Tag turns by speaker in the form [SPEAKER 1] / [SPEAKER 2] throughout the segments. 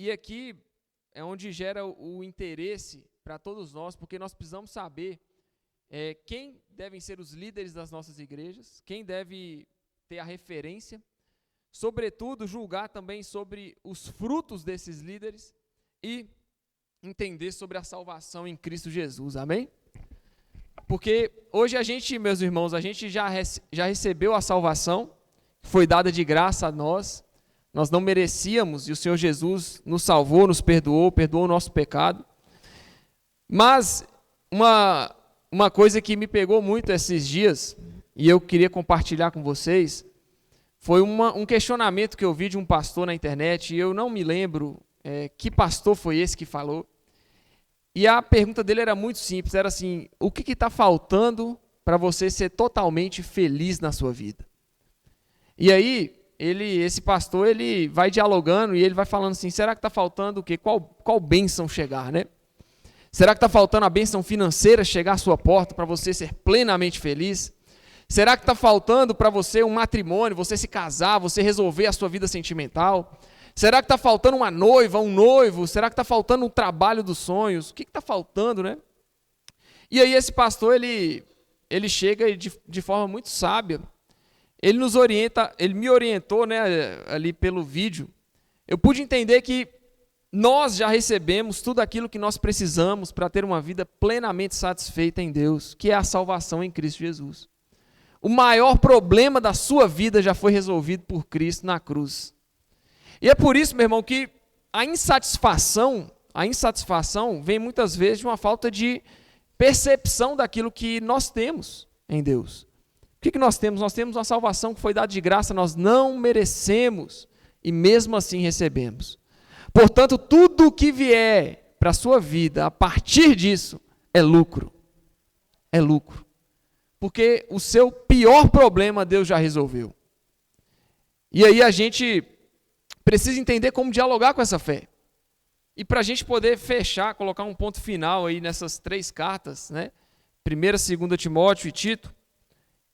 [SPEAKER 1] E aqui é onde gera o interesse para todos nós, porque nós precisamos saber quem devem ser os líderes das nossas igrejas, quem deve ter a referência, sobretudo julgar também sobre os frutos desses líderes e entender sobre a salvação em Cristo Jesus, amém? Porque hoje a gente, meus irmãos, a gente já recebeu a salvação, foi dada de graça a nós não merecíamos, e o Senhor Jesus nos salvou, nos perdoou o nosso pecado. Mas uma coisa que me pegou muito esses dias, e eu queria compartilhar com vocês, foi um questionamento que eu vi de um pastor na internet, e eu não me lembro que pastor foi esse que falou. E a pergunta dele era muito simples, era assim: o que está faltando para você ser totalmente feliz na sua vida? E aí, esse pastor, ele vai dialogando e ele vai falando assim: será que está faltando o quê? Qual bênção chegar, né? Será que está faltando a bênção financeira chegar à sua porta para você ser plenamente feliz? Será que está faltando para você um matrimônio, você se casar, você resolver a sua vida sentimental? Será que está faltando uma noiva, um noivo? Será que está faltando um trabalho dos sonhos? O que está faltando, né? E aí esse pastor, ele chega de forma muito sábia. Ele nos orienta, ele me orientou, né, ali pelo vídeo. Eu pude entender que nós já recebemos tudo aquilo que nós precisamos para ter uma vida plenamente satisfeita em Deus, que é a salvação em Cristo Jesus. O maior problema da sua vida já foi resolvido por Cristo na cruz. E é por isso, meu irmão, que a insatisfação vem muitas vezes de uma falta de percepção daquilo que nós temos em Deus. O que nós temos? Nós temos uma salvação que foi dada de graça, nós não merecemos e mesmo assim recebemos. Portanto, tudo o que vier para a sua vida a partir disso é lucro. É lucro. Porque o seu pior problema Deus já resolveu. E aí a gente precisa entender como dialogar com essa fé. E para a gente poder fechar, colocar um ponto final aí nessas 3 cartas, né? 1ª, 2ª Timóteo e Tito,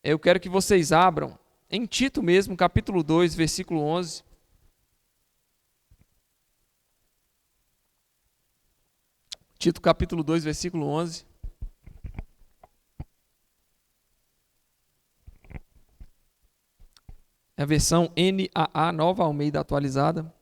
[SPEAKER 1] eu quero que vocês abram, em Tito mesmo, capítulo 2, versículo 11. Tito, capítulo 2, versículo 11. É a versão NAA, Nova Almeida Atualizada.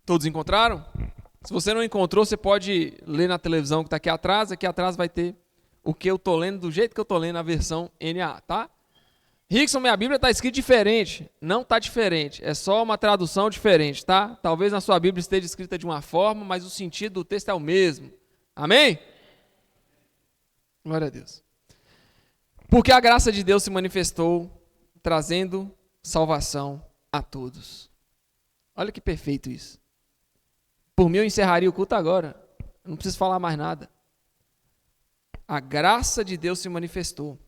[SPEAKER 1] Todos encontraram? Se você não encontrou, você pode ler na televisão que está aqui atrás. Aqui atrás vai ter o que eu estou lendo, do jeito que eu estou lendo a versão NAA, tá? Rickson, minha Bíblia está escrita diferente. Não está diferente, é só uma tradução diferente, tá? Talvez na sua Bíblia esteja escrita de uma forma, mas o sentido do texto é o mesmo. Amém? Glória a Deus. Porque a graça de Deus se manifestou, trazendo salvação a todos. Olha que perfeito isso. Por mim eu encerraria o culto agora. Eu não preciso falar mais nada. A graça de Deus se manifestou,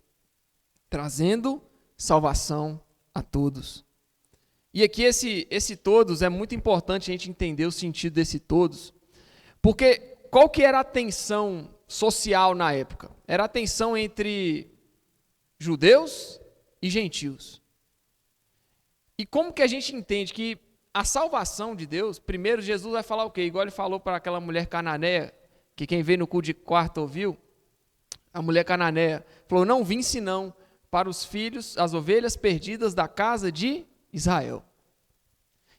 [SPEAKER 1] trazendo salvação a todos. E aqui esse todos, é muito importante a gente entender o sentido desse todos, porque qual que era a tensão social na época? Era a tensão entre judeus e gentios. E como que a gente entende que a salvação de Deus, primeiro Jesus vai falar o quê? Igual ele falou para aquela mulher cananeia, que quem veio no culto de quarta ouviu, a mulher cananeia falou: não vim senão para os filhos, as ovelhas perdidas da casa de Israel.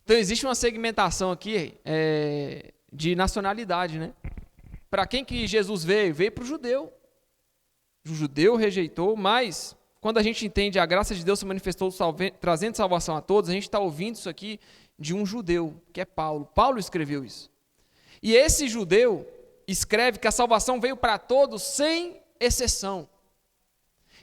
[SPEAKER 1] Então existe uma segmentação aqui de nacionalidade, né? Para quem que Jesus veio? Veio para o judeu. O judeu rejeitou, mas quando a gente entende a graça de Deus se manifestou trazendo salvação a todos, a gente está ouvindo isso aqui de um judeu, que é Paulo. Paulo escreveu isso. E esse judeu escreve que a salvação veio para todos sem exceção.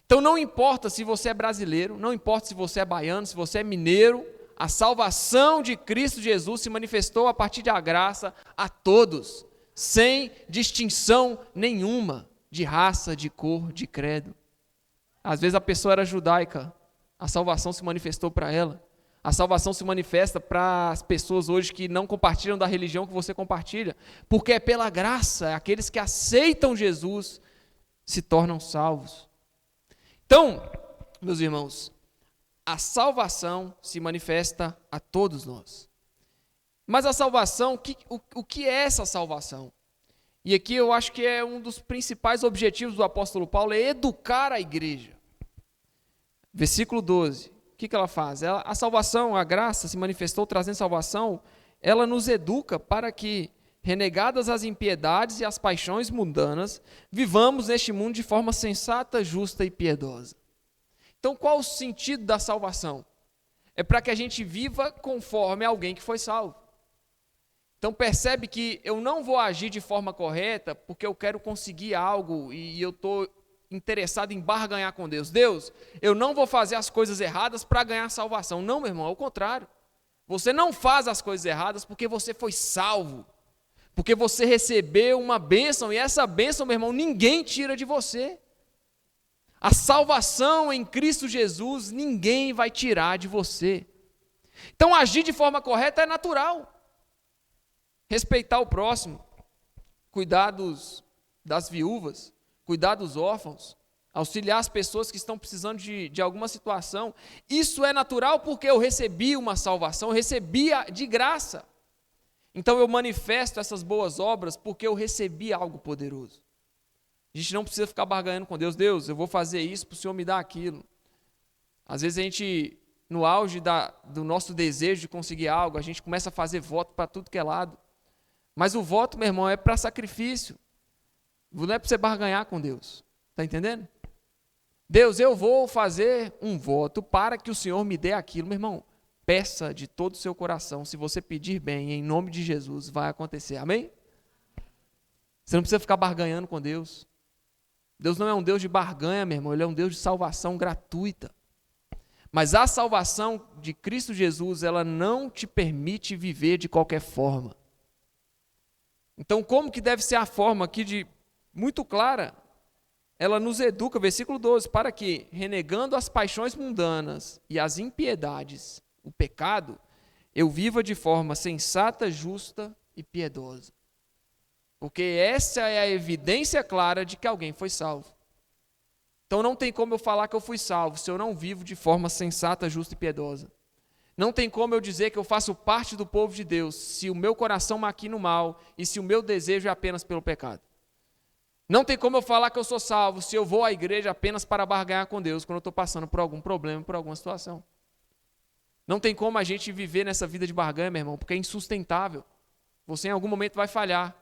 [SPEAKER 1] Então não importa se você é brasileiro, não importa se você é baiano, se você é mineiro, a salvação de Cristo Jesus se manifestou a partir da graça a todos, sem distinção nenhuma de raça, de cor, de credo. Às vezes a pessoa era judaica, a salvação se manifestou para ela. A salvação se manifesta para as pessoas hoje que não compartilham da religião que você compartilha, porque é pela graça, aqueles que aceitam Jesus se tornam salvos. Então, meus irmãos, a salvação se manifesta a todos nós. Mas a salvação, o que é essa salvação? E aqui eu acho que é um dos principais objetivos do apóstolo Paulo, é educar a igreja. Versículo 12, o que ela faz? A salvação, a graça se manifestou trazendo salvação, ela nos educa para que, renegadas as impiedades e as paixões mundanas, vivamos neste mundo de forma sensata, justa e piedosa. Então, qual o sentido da salvação? É para que a gente viva conforme alguém que foi salvo. Então, percebe que eu não vou agir de forma correta porque eu quero conseguir algo e eu estou interessado em barganhar com Deus. Deus, eu não vou fazer as coisas erradas para ganhar salvação. Não, meu irmão, ao contrário. Você não faz as coisas erradas porque você foi salvo. Porque você recebeu uma bênção, e essa bênção, meu irmão, ninguém tira de você. A salvação em Cristo Jesus, ninguém vai tirar de você. Então, agir de forma correta é natural. Respeitar o próximo, cuidar das viúvas, cuidar dos órfãos, auxiliar as pessoas que estão precisando de alguma situação. Isso é natural porque eu recebi uma salvação, eu recebi de graça. Então eu manifesto essas boas obras porque eu recebi algo poderoso. A gente não precisa ficar barganhando com Deus. Deus, eu vou fazer isso para o Senhor me dar aquilo. Às vezes a gente, no auge do nosso desejo de conseguir algo, a gente começa a fazer voto para tudo que é lado. Mas o voto, meu irmão, é para sacrifício. Não é para você barganhar com Deus. Está entendendo? Deus, eu vou fazer um voto para que o Senhor me dê aquilo. Meu irmão, peça de todo o seu coração. Se você pedir bem, em nome de Jesus, vai acontecer. Amém? Você não precisa ficar barganhando com Deus. Deus não é um Deus de barganha, meu irmão. Ele é um Deus de salvação gratuita. Mas a salvação de Cristo Jesus, ela não te permite viver de qualquer forma. Então, como que deve ser a forma aqui muito clara? Ela nos educa, versículo 12, para que, renegando as paixões mundanas e as impiedades, o pecado, eu viva de forma sensata, justa e piedosa. Porque essa é a evidência clara de que alguém foi salvo. Então não tem como eu falar que eu fui salvo se eu não vivo de forma sensata, justa e piedosa. Não tem como eu dizer que eu faço parte do povo de Deus se o meu coração maquina o mal e se o meu desejo é apenas pelo pecado. Não tem como eu falar que eu sou salvo se eu vou à igreja apenas para barganhar com Deus quando eu estou passando por algum problema, por alguma situação. Não tem como a gente viver nessa vida de barganha, meu irmão, porque é insustentável. Você em algum momento vai falhar.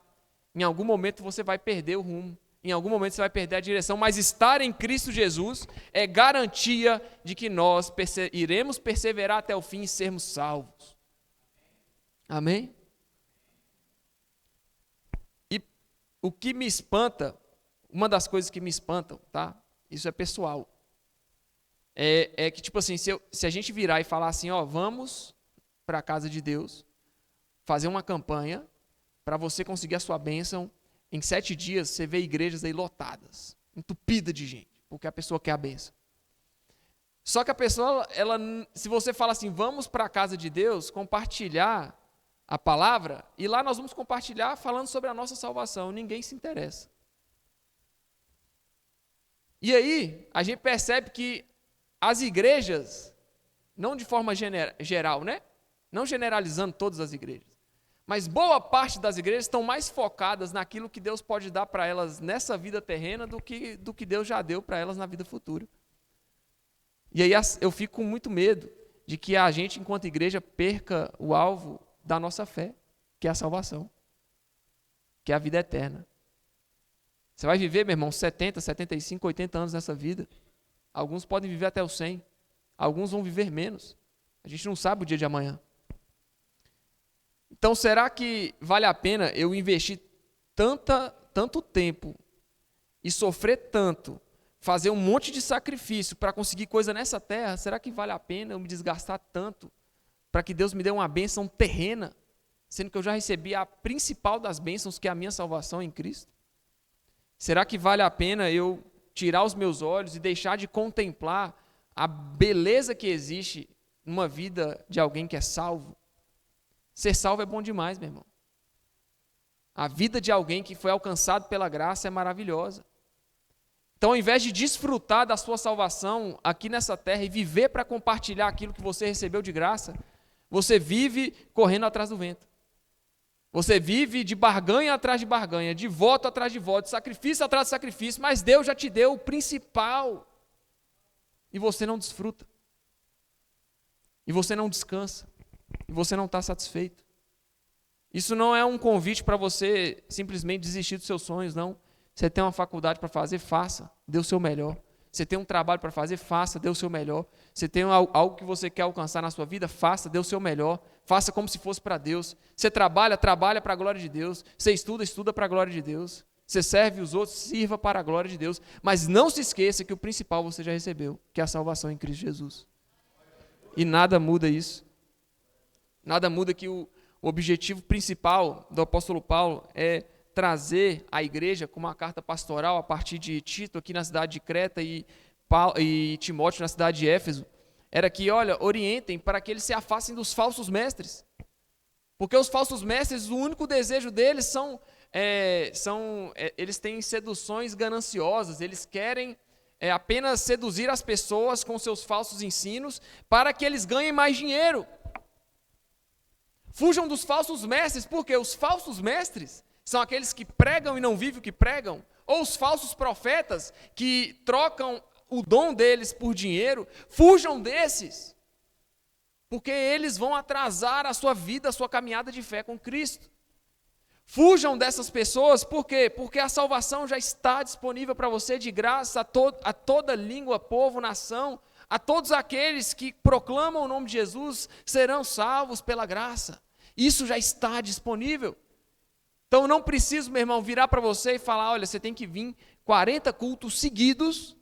[SPEAKER 1] Em algum momento você vai perder o rumo. Em algum momento você vai perder a direção. Mas estar em Cristo Jesus é garantia de que nós iremos perseverar até o fim e sermos salvos. Amém? E o que me espanta, uma das coisas que me espantam, tá? Isso é pessoal. É que, tipo assim, se a gente virar e falar assim, ó, vamos para a casa de Deus, fazer uma campanha, para você conseguir a sua bênção, em 7 dias você vê igrejas aí lotadas, entupidas de gente, porque a pessoa quer a bênção. Só que a pessoa, se você fala assim, vamos para a casa de Deus, compartilhar a palavra, e lá nós vamos compartilhar falando sobre a nossa salvação, ninguém se interessa. E aí, a gente percebe que as igrejas, não de forma geral, né? Não generalizando todas as igrejas, mas boa parte das igrejas estão mais focadas naquilo que Deus pode dar para elas nessa vida terrena do que Deus já deu para elas na vida futura. E aí eu fico com muito medo de que a gente, enquanto igreja, perca o alvo da nossa fé, que é a salvação, que é a vida eterna. Você vai viver, meu irmão, 70, 75, 80 anos nessa vida. Alguns podem viver até os 100. Alguns vão viver menos. A gente não sabe o dia de amanhã. Então, será que vale a pena eu investir tanto tempo e sofrer tanto, fazer um monte de sacrifício para conseguir coisa nessa terra? Será que vale a pena eu me desgastar tanto para que Deus me dê uma bênção terrena, sendo que eu já recebi a principal das bênçãos, que é a minha salvação em Cristo? Será que vale a pena eu tirar os meus olhos e deixar de contemplar a beleza que existe numa vida de alguém que é salvo? Ser salvo é bom demais, meu irmão. A vida de alguém que foi alcançado pela graça é maravilhosa. Então, ao invés de desfrutar da sua salvação aqui nessa terra e viver para compartilhar aquilo que você recebeu de graça, você vive correndo atrás do vento. Você vive de barganha atrás de barganha, de voto atrás de voto, de sacrifício atrás de sacrifício, mas Deus já te deu o principal. E você não desfruta. E você não descansa. E você não está satisfeito. Isso não é um convite para você simplesmente desistir dos seus sonhos, não. Você tem uma faculdade para fazer, faça, dê o seu melhor. Você tem um trabalho para fazer, faça, dê o seu melhor. Você tem algo que você quer alcançar na sua vida, faça, dê o seu melhor. Faça como se fosse para Deus. Você trabalha para a glória de Deus. Você estuda para a glória de Deus. Você serve os outros, sirva para a glória de Deus. Mas não se esqueça que o principal você já recebeu, que é a salvação em Cristo Jesus. E nada muda isso. Nada muda que o objetivo principal do apóstolo Paulo é trazer a igreja com uma carta pastoral a partir de Tito aqui na cidade de Creta e Timóteo na cidade de Éfeso, era que, olha, orientem para que eles se afastem dos falsos mestres. Porque os falsos mestres, o único desejo deles eles têm seduções gananciosas, eles querem apenas seduzir as pessoas com seus falsos ensinos para que eles ganhem mais dinheiro. Fujam dos falsos mestres, porque os falsos mestres são aqueles que pregam e não vivem o que pregam, ou os falsos profetas que trocam o dom deles por dinheiro. Fujam desses, porque eles vão atrasar a sua vida, a sua caminhada de fé com Cristo. Fujam dessas pessoas, por quê? Porque a salvação já está disponível para você de graça, a toda língua, povo, nação, a todos aqueles que proclamam o nome de Jesus serão salvos pela graça. Isso já está disponível. Então eu não preciso, meu irmão, virar para você e falar, olha, você tem que vir 40 cultos seguidos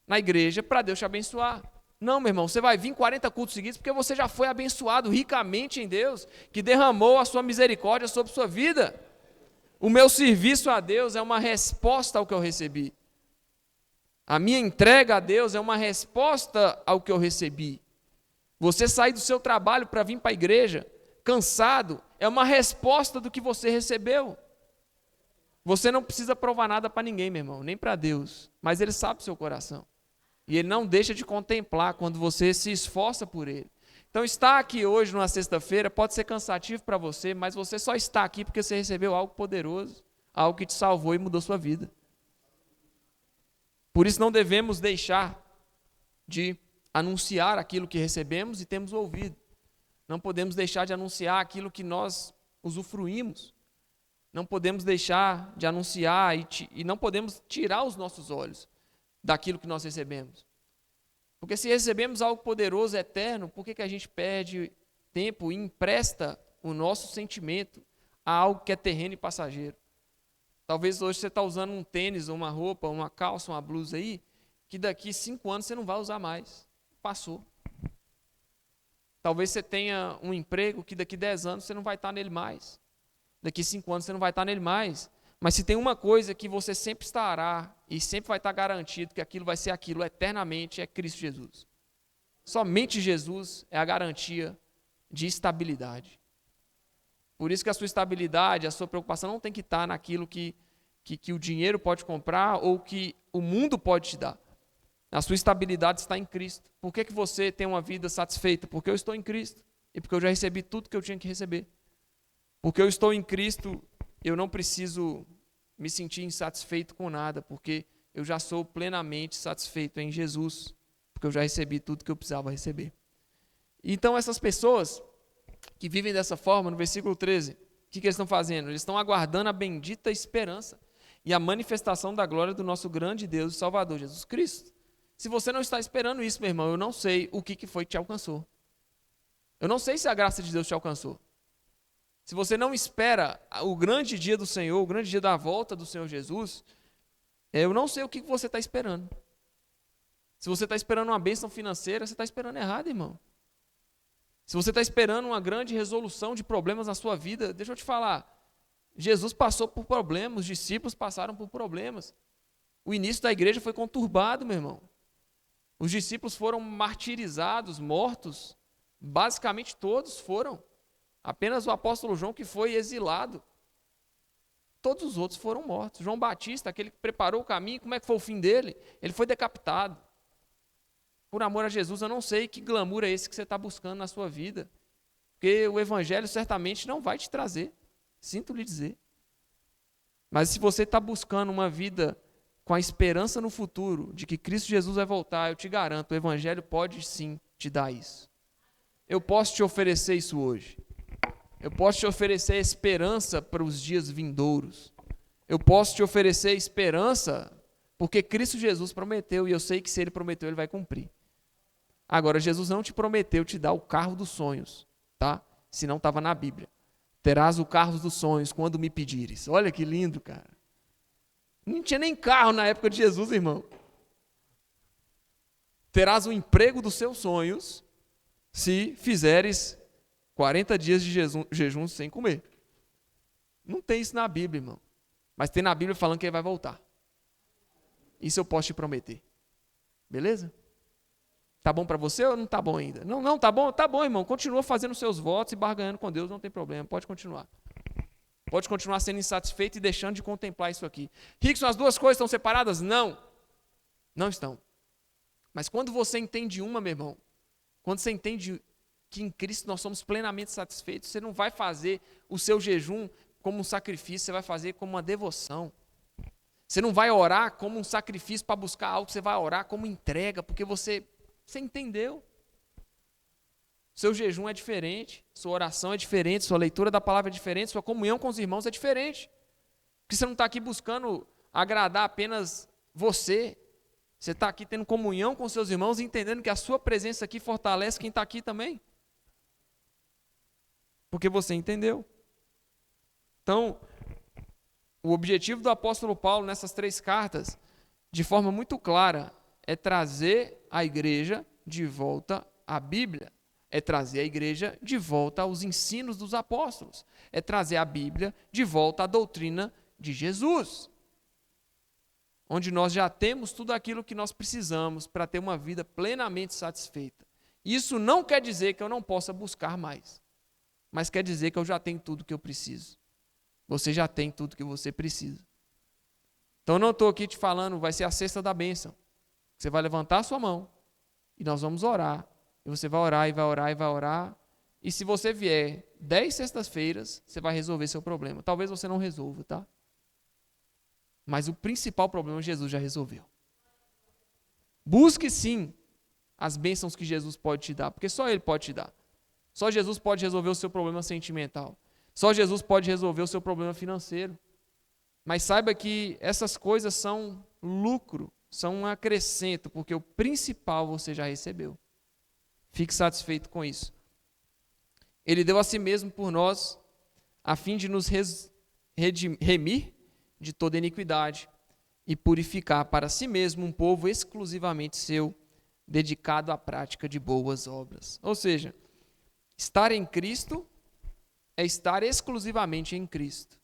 [SPEAKER 1] na igreja para Deus te abençoar. Não, meu irmão, você vai vir 40 cultos seguidos porque você já foi abençoado ricamente em Deus, que derramou a sua misericórdia sobre sua vida. O meu serviço a Deus é uma resposta ao que eu recebi. A minha entrega a Deus é uma resposta ao que eu recebi. Você sair do seu trabalho para vir para a igreja, cansado, é uma resposta do que você recebeu. Você não precisa provar nada para ninguém, meu irmão, nem para Deus, mas Ele sabe o seu coração. E Ele não deixa de contemplar quando você se esforça por Ele. Então, estar aqui hoje, numa sexta-feira, pode ser cansativo para você, mas você só está aqui porque você recebeu algo poderoso, algo que te salvou e mudou sua vida. Por isso, não devemos deixar de anunciar aquilo que recebemos e temos ouvido. Não podemos deixar de anunciar aquilo que nós usufruímos. Não podemos deixar de anunciar e não podemos tirar os nossos olhos daquilo que nós recebemos. Porque se recebemos algo poderoso, eterno, por que a gente perde tempo e empresta o nosso sentimento a algo que é terreno e passageiro? Talvez hoje você está usando um tênis, uma roupa, uma calça, uma blusa aí, que daqui 5 anos você não vai usar mais. Passou. Talvez você tenha um emprego que daqui 10 anos você não vai estar nele mais. Daqui 5 anos você não vai estar nele mais. Mas se tem uma coisa que você sempre estará e sempre vai estar garantido que aquilo vai ser aquilo eternamente, é Cristo Jesus. Somente Jesus é a garantia de estabilidade. Por isso que a sua estabilidade, a sua preocupação não tem que estar naquilo que o dinheiro pode comprar ou que o mundo pode te dar. A sua estabilidade está em Cristo. Por que você tem uma vida satisfeita? Porque eu estou em Cristo e porque eu já recebi tudo que eu tinha que receber. Porque eu estou em Cristo, eu não preciso me sentir insatisfeito com nada, porque eu já sou plenamente satisfeito em Jesus, porque eu já recebi tudo que eu precisava receber. Então essas pessoas que vivem dessa forma, no versículo 13, o que eles estão fazendo? Eles estão aguardando a bendita esperança e a manifestação da glória do nosso grande Deus e Salvador, Jesus Cristo. Se você não está esperando isso, meu irmão, eu não sei o que foi que te alcançou. Eu não sei se a graça de Deus te alcançou. Se você não espera o grande dia do Senhor, o grande dia da volta do Senhor Jesus, eu não sei o que você está esperando. Se você está esperando uma bênção financeira, você está esperando errado, irmão. Se você está esperando uma grande resolução de problemas na sua vida, deixa eu te falar, Jesus passou por problemas, os discípulos passaram por problemas. O início da igreja foi conturbado, meu irmão. Os discípulos foram martirizados, mortos, basicamente todos foram. Apenas o apóstolo João que foi exilado. todos os outros foram mortos. João Batista, aquele que preparou o caminho, como é que foi o fim dele? Ele foi decapitado. Por amor a Jesus, eu não sei que glamour é esse que você está buscando na sua vida. Porque o evangelho certamente não vai te trazer. Sinto lhe dizer. Mas se você está buscando uma vida com a esperança no futuro, de que Cristo Jesus vai voltar, eu te garanto, o evangelho pode sim te dar isso. Eu posso te oferecer isso hoje. Eu posso te oferecer esperança para os dias vindouros. Eu posso te oferecer esperança porque Cristo Jesus prometeu, e eu sei que se Ele prometeu, Ele vai cumprir. Agora, Jesus não te prometeu te dar o carro dos sonhos, tá? Se não estava na Bíblia. Terás o carro dos sonhos quando me pedires. Olha que lindo, cara. Não tinha nem carro na época de Jesus, irmão. Terás o emprego dos seus sonhos se fizeres 40 dias de jejum sem comer. Não tem isso na Bíblia, irmão. Mas tem na Bíblia falando que Ele vai voltar. Isso eu posso te prometer. Beleza? Tá bom para você ou não tá bom ainda? Não, tá bom? Tá bom, irmão. Continua fazendo seus votos e barganhando com Deus, não tem problema. Pode continuar. Pode continuar sendo insatisfeito e deixando de contemplar isso aqui. Rickson, as duas coisas estão separadas? Não. Não estão. Mas quando você entende uma, meu irmão, quando você entende que em Cristo nós somos plenamente satisfeitos, você não vai fazer o seu jejum como um sacrifício, você vai fazer como uma devoção. Você não vai orar como um sacrifício para buscar algo, você vai orar como entrega, porque você entendeu. Seu jejum é diferente, sua oração é diferente, sua leitura da palavra é diferente, sua comunhão com os irmãos é diferente. Porque você não está aqui buscando agradar apenas você. Você está aqui tendo comunhão com seus irmãos e entendendo que a sua presença aqui fortalece quem está aqui também. Porque você entendeu. Então, o objetivo do apóstolo Paulo nessas 3 cartas, de forma muito clara, é trazer a igreja de volta à Bíblia. É trazer a igreja de volta aos ensinos dos apóstolos. É trazer a Bíblia de volta à doutrina de Jesus. Onde nós já temos tudo aquilo que nós precisamos para ter uma vida plenamente satisfeita. Isso não quer dizer que eu não possa buscar mais. Mas quer dizer que eu já tenho tudo que eu preciso. Você já tem tudo que você precisa. Então eu não estou aqui te falando, vai ser a cesta da bênção. Você vai levantar a sua mão e nós vamos orar. E você vai orar, e vai orar, e vai orar. E se você vier 10 sextas-feiras, você vai resolver seu problema. Talvez você não resolva, tá? Mas o principal problema Jesus já resolveu. Busque sim as bênçãos que Jesus pode te dar, porque só Ele pode te dar. Só Jesus pode resolver o seu problema sentimental. Só Jesus pode resolver o seu problema financeiro. Mas saiba que essas coisas são lucro, são um acrescento, porque o principal você já recebeu. Fique satisfeito com isso. Ele deu a si mesmo por nós, a fim de nos remir de toda iniquidade e purificar para si mesmo um povo exclusivamente seu, dedicado à prática de boas obras. Ou seja, estar em Cristo é estar exclusivamente em Cristo.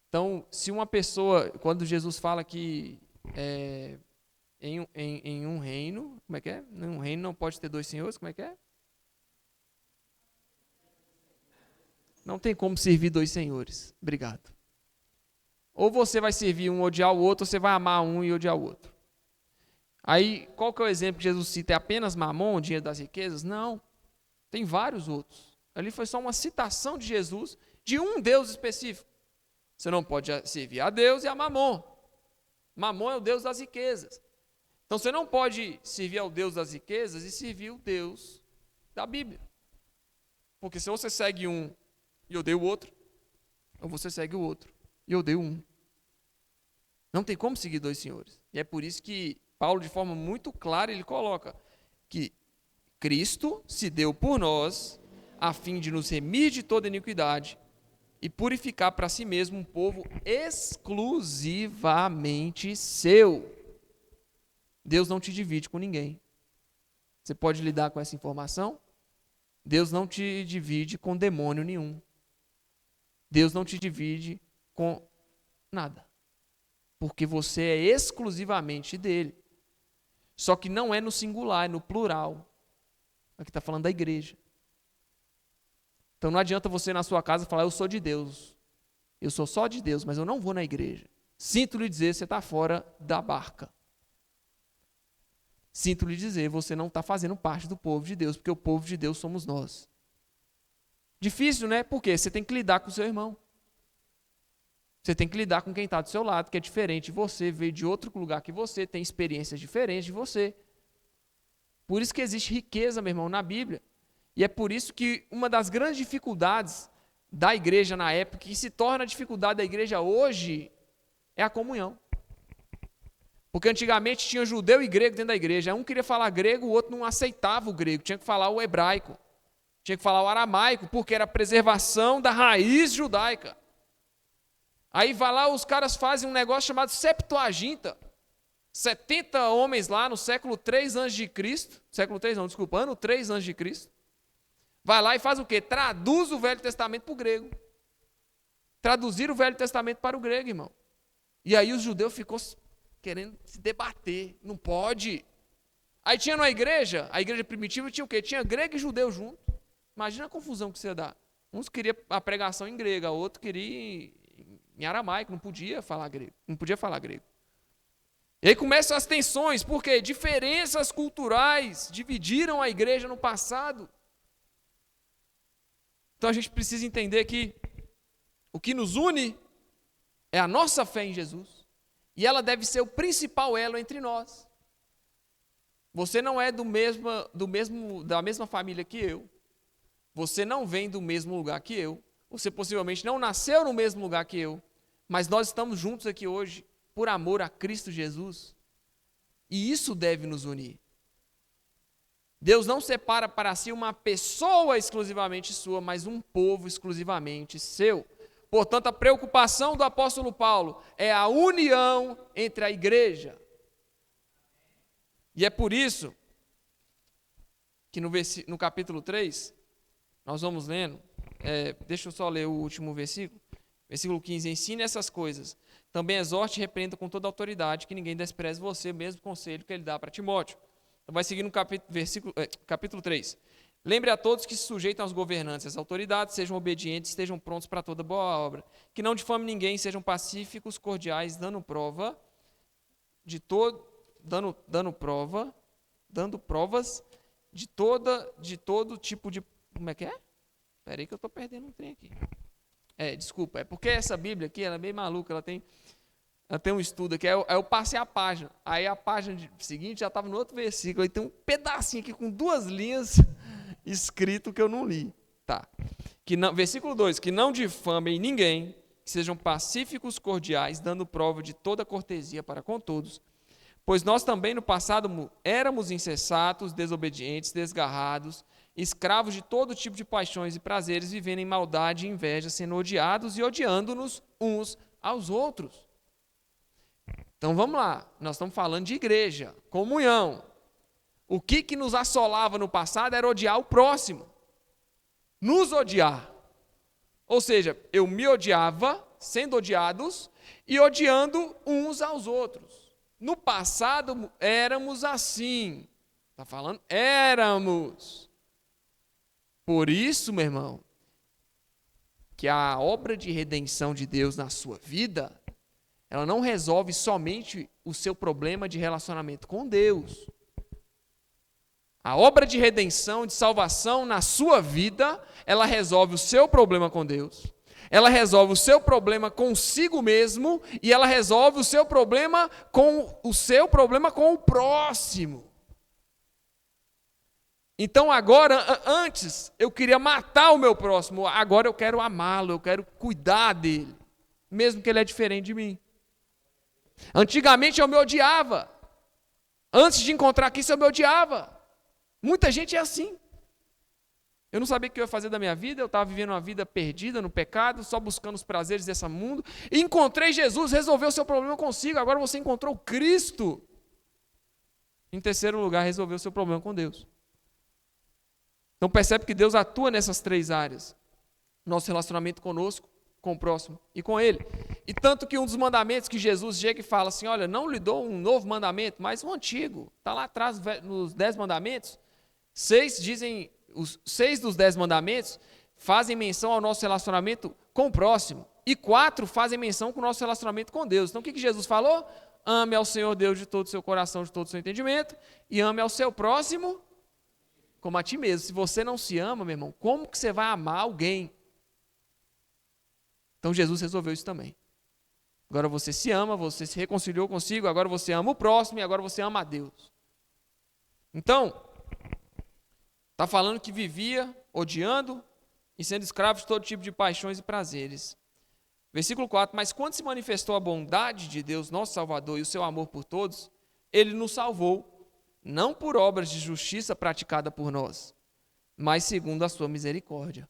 [SPEAKER 1] Então, se uma pessoa, quando Jesus fala que em um reino, como é que é? Em um reino não pode ter 2 senhores, como é que é? Não tem como servir 2 senhores. Obrigado. Ou você vai servir um e odiar o outro, ou você vai amar um e odiar o outro. Aí, qual que é o exemplo que Jesus cita? É apenas Mamon, o dinheiro das riquezas? Não. Tem vários outros. Ali foi só uma citação de Jesus de um Deus específico. Você não pode servir a Deus e a Mamon. Mamon é o Deus das riquezas. Então você não pode servir ao Deus das riquezas e servir o Deus da Bíblia. Porque se você segue um e odeia o outro, ou você segue o outro e odeia um. Não tem como seguir 2 senhores. E é por isso que Paulo, de forma muito clara, ele coloca que Cristo se deu por nós a fim de nos remir de toda iniquidade e purificar para si mesmo um povo exclusivamente seu. Deus não te divide com ninguém. Você pode lidar com essa informação? Deus não te divide com demônio nenhum. Deus não te divide com nada. Porque você é exclusivamente dele. Só que não é no singular, é no plural. Aqui está falando da igreja. Então não adianta você na sua casa falar, eu sou de Deus. eu sou só de Deus, mas eu não vou na igreja. Sinto lhe dizer, você está fora da barca. Sinto lhe dizer, você não está fazendo parte do povo de Deus, porque o povo de Deus somos nós. Difícil, né? Porque você tem que lidar com o seu irmão. Você tem que lidar com quem está do seu lado, que é diferente de você, veio de outro lugar que você, tem experiências diferentes de você. Por isso que existe riqueza, meu irmão, na Bíblia. E é por isso que uma das grandes dificuldades da igreja na época, que se torna a dificuldade da igreja hoje, é a comunhão. Porque antigamente tinha judeu e grego dentro da igreja. Um queria falar grego, o outro não aceitava o grego, tinha que falar o hebraico, tinha que falar o aramaico, porque era a preservação da raiz judaica. Aí vai lá, os caras fazem um negócio chamado Septuaginta. 70 homens lá no século 3 a.C., ano 3 a.C., vai lá e faz o quê? Traduz o Velho Testamento para o grego. Traduzir o Velho Testamento para o grego, irmão. E aí os judeus ficou querendo se debater, não pode. Aí tinha na igreja, a igreja primitiva tinha o quê? Tinha grego e judeu junto. Imagina a confusão que você ia dar. Uns queriam a pregação em grego, a outro queria em aramaico, não podia falar grego. E aí começam as tensões, porque diferenças culturais dividiram a igreja no passado. Então a gente precisa entender que o que nos une é a nossa fé em Jesus. E ela deve ser o principal elo entre nós. Você não é da mesma família que eu. Você não vem do mesmo lugar que eu. Você possivelmente não nasceu no mesmo lugar que eu. Mas nós estamos juntos aqui hoje por amor a Cristo Jesus. E isso deve nos unir. Deus não separa para si uma pessoa exclusivamente sua, mas um povo exclusivamente seu. Portanto, a preocupação do apóstolo Paulo é a união entre a igreja. E é por isso que no capítulo 3, nós vamos lendo, deixa eu só ler o último versículo, versículo 15, ensine essas coisas, também exorte e repreenda com toda autoridade, que ninguém despreze você, mesmo conselho que ele dá para Timóteo. Então vai seguir no capítulo 3. Lembre a todos que se sujeitam aos governantes, às autoridades, sejam obedientes, estejam prontos para toda boa obra, que não difamem ninguém, sejam pacíficos, cordiais, dando provas de todo tipo de... Como é que é? Espera aí que eu estou perdendo um trem aqui. Desculpa, é porque essa Bíblia aqui, ela é bem maluca, ela tem um estudo aqui, eu passei a página, aí a página seguinte já estava no outro versículo, aí tem um pedacinho aqui com 2 linhas escrito que eu não li. Tá. Versículo 2, que não difamem ninguém, que sejam pacíficos, cordiais, dando prova de toda cortesia para com todos, pois nós também no passado éramos insensatos, desobedientes, desgarrados, escravos de todo tipo de paixões e prazeres, vivendo em maldade e inveja, sendo odiados e odiando-nos uns aos outros. Então vamos lá, nós estamos falando de igreja, comunhão. O que nos assolava no passado era odiar o próximo, nos odiar. Ou seja, eu me odiava, sendo odiados, e odiando uns aos outros. No passado éramos assim. Está falando? Éramos. Por isso, meu irmão, que a obra de redenção de Deus na sua vida, ela não resolve somente o seu problema de relacionamento com Deus. A obra de redenção, de salvação na sua vida, ela resolve o seu problema com Deus, ela resolve o seu problema consigo mesmo e ela resolve o seu problema com o próximo. Então agora, antes eu queria matar o meu próximo, agora eu quero amá-lo, eu quero cuidar dele, mesmo que ele é diferente de mim. Antigamente eu me odiava. Antes de encontrar Cristo eu me odiava. Muita gente é assim. Eu não sabia o que eu ia fazer da minha vida, eu estava vivendo uma vida perdida no pecado, só buscando os prazeres desse mundo, e encontrei Jesus, resolveu o seu problema consigo, agora você encontrou Cristo. Em terceiro lugar, resolveu o seu problema com Deus. Então percebe que Deus atua nessas 3 áreas. Nosso relacionamento conosco, com o próximo e com Ele. E tanto que um dos mandamentos que Jesus chega e fala assim, olha, não lhe dou um novo mandamento, mas um antigo. Está lá atrás nos 10 mandamentos. 6 dos 10 mandamentos fazem menção ao nosso relacionamento com o próximo. e 4 fazem menção com o nosso relacionamento com Deus. Então o que Jesus falou? Ame ao Senhor Deus de todo o seu coração, de todo o seu entendimento, e ame ao seu próximo como a ti mesmo. Se você não se ama, meu irmão, como que você vai amar alguém? Então Jesus resolveu isso também. Agora você se ama, você se reconciliou consigo, agora você ama o próximo e agora você ama a Deus. Então, está falando que vivia odiando e sendo escravo de todo tipo de paixões e prazeres. Versículo 4, mas quando se manifestou a bondade de Deus, nosso Salvador, e o seu amor por todos, Ele nos salvou, não por obras de justiça praticada por nós, mas segundo a sua misericórdia.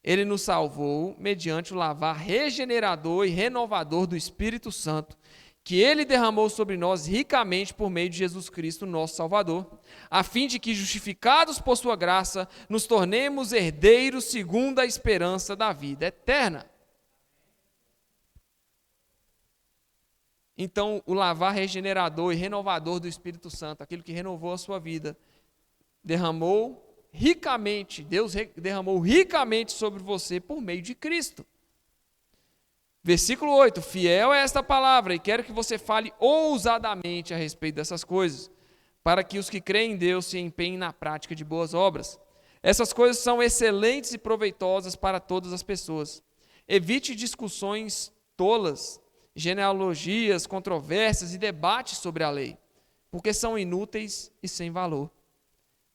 [SPEAKER 1] Ele nos salvou mediante o lavar regenerador e renovador do Espírito Santo, que Ele derramou sobre nós ricamente por meio de Jesus Cristo, nosso Salvador, a fim de que, justificados por sua graça, nos tornemos herdeiros segundo a esperança da vida eterna. Então, o lavar regenerador e renovador do Espírito Santo, aquilo que renovou a sua vida, derramou ricamente, Deus derramou ricamente sobre você por meio de Cristo. Versículo 8, fiel é esta palavra, e quero que você fale ousadamente a respeito dessas coisas, para que os que creem em Deus se empenhem na prática de boas obras. Essas coisas são excelentes e proveitosas para todas as pessoas. Evite discussões tolas, genealogias, controvérsias e debates sobre a lei, porque são inúteis e sem valor.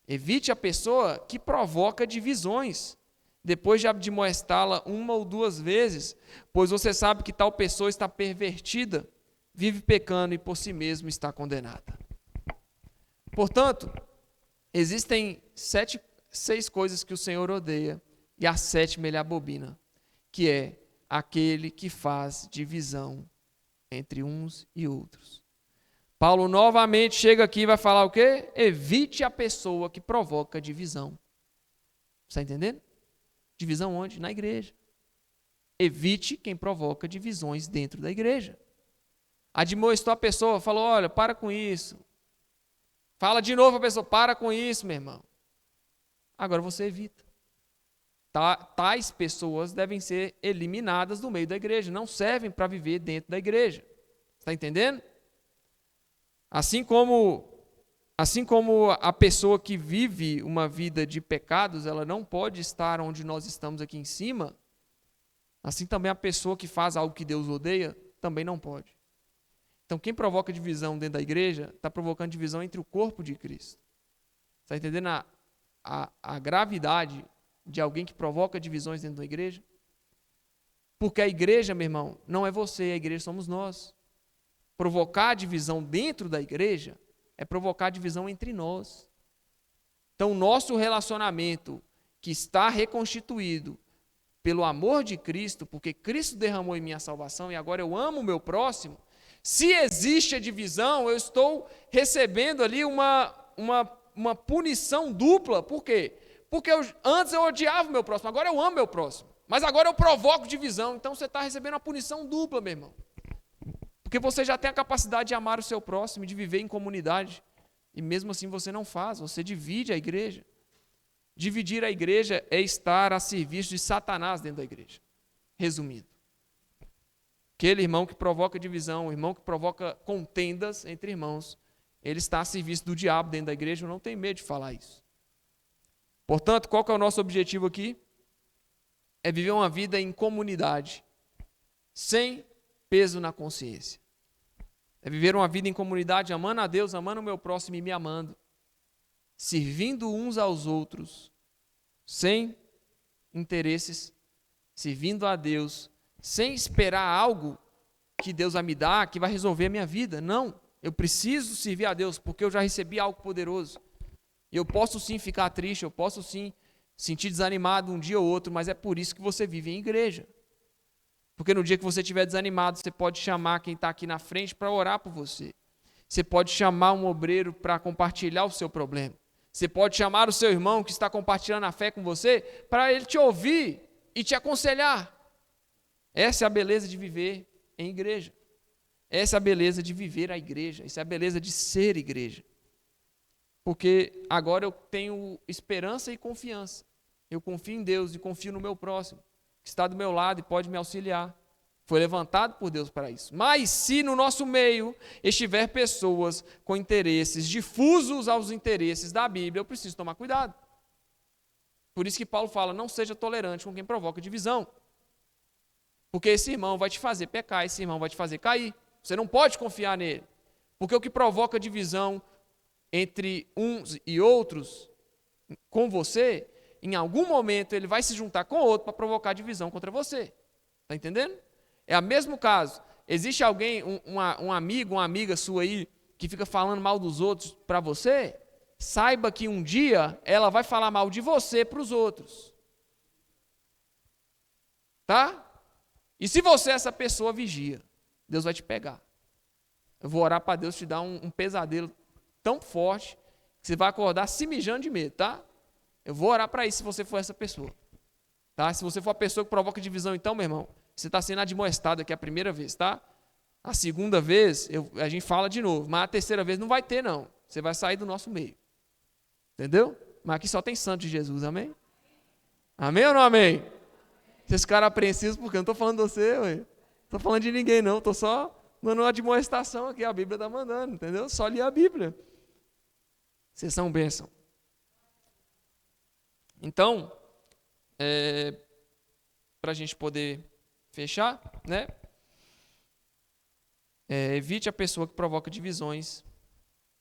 [SPEAKER 1] Evite a pessoa que provoca divisões, depois de admoestá-la 1 ou 2 vezes, pois você sabe que tal pessoa está pervertida, vive pecando e por si mesmo está condenada. Portanto, existem 6 coisas que o Senhor odeia, e a 7ª ele abomina, que é aquele que faz divisão entre uns e outros. Paulo novamente chega aqui e vai falar o quê? Evite a pessoa que provoca divisão. Está entendendo? Divisão onde? Na igreja. Evite quem provoca divisões dentro da igreja. Admoestou a pessoa, falou, olha, para com isso. Fala de novo a pessoa, para com isso, meu irmão. Agora você evita. Tais pessoas devem ser eliminadas do meio da igreja, não servem para viver dentro da igreja. Está entendendo? Assim como a pessoa que vive uma vida de pecados, ela não pode estar onde nós estamos aqui em cima, assim também a pessoa que faz algo que Deus odeia, também não pode. Então, quem provoca divisão dentro da igreja, está provocando divisão entre o corpo de Cristo. Está entendendo a gravidade de alguém que provoca divisões dentro da igreja? Porque a igreja, meu irmão, não é você, a igreja somos nós. Provocar divisão dentro da igreja é provocar divisão entre nós. Então, o nosso relacionamento, que está reconstituído pelo amor de Cristo, porque Cristo derramou em minha salvação e agora eu amo o meu próximo, se existe a divisão, eu estou recebendo ali uma punição dupla. Por quê? Porque antes eu odiava o meu próximo, agora eu amo o meu próximo. Mas agora eu provoco divisão, então você está recebendo uma punição dupla, meu irmão. Porque você já tem a capacidade de amar o seu próximo, de viver em comunidade. E mesmo assim você não faz, você divide a igreja. Dividir a igreja é estar a serviço de Satanás dentro da igreja. Resumindo. Aquele irmão que provoca divisão, o irmão que provoca contendas entre irmãos, ele está a serviço do diabo dentro da igreja, eu não tenho medo de falar isso. Portanto, qual que é o nosso objetivo aqui? É viver uma vida em comunidade, sem peso na consciência. É viver uma vida em comunidade, amando a Deus, amando o meu próximo e me amando. Servindo uns aos outros, sem interesses, servindo a Deus, sem esperar algo que Deus vai me dar, que vai resolver a minha vida. Não, eu preciso servir a Deus, porque eu já recebi algo poderoso. E eu posso sim ficar triste, eu posso sim sentir desanimado um dia ou outro, mas é por isso que você vive em igreja. Porque no dia que você estiver desanimado, você pode chamar quem está aqui na frente para orar por você. Você pode chamar um obreiro para compartilhar o seu problema. Você pode chamar o seu irmão que está compartilhando a fé com você para ele te ouvir e te aconselhar. Essa é a beleza de viver em igreja. Essa é a beleza de viver a igreja. Essa é a beleza de ser igreja. Porque agora eu tenho esperança e confiança. Eu confio em Deus e confio no meu próximo, que está do meu lado e pode me auxiliar. Foi levantado por Deus para isso. Mas se no nosso meio estiver pessoas com interesses difusos aos interesses da Bíblia, eu preciso tomar cuidado. Por isso que Paulo fala, não seja tolerante com quem provoca divisão. Porque esse irmão vai te fazer pecar, esse irmão vai te fazer cair. Você não pode confiar nele. Porque o que provoca divisão entre uns e outros, com você, em algum momento ele vai se juntar com outro para provocar divisão contra você. Está entendendo? É o mesmo caso. Existe alguém, um amigo, uma amiga sua aí, que fica falando mal dos outros para você? Saiba que um dia ela vai falar mal de você para os outros. Tá? E se você é essa pessoa, vigia. Deus vai te pegar. Eu vou orar para Deus te dar um pesadelo tão forte que você vai acordar se mijando de medo, tá? Eu vou orar para isso se você for essa pessoa. Tá? Se você for a pessoa que provoca divisão, então, meu irmão, você está sendo admoestado aqui a primeira vez, tá? A segunda vez, a gente fala de novo, mas a terceira vez não vai ter, não. Você vai sair do nosso meio. Entendeu? Mas aqui só tem santo de Jesus, amém? Amém ou não amém? Vocês ficaram apreensivos porque eu não estou falando de você, ué. Não estou falando de ninguém, não. Estou só dando uma admoestação aqui. A Bíblia está mandando, entendeu? Só ler a Bíblia. Vocês são bênção. Então, para a gente poder fechar, né? Evite a pessoa que provoca divisões,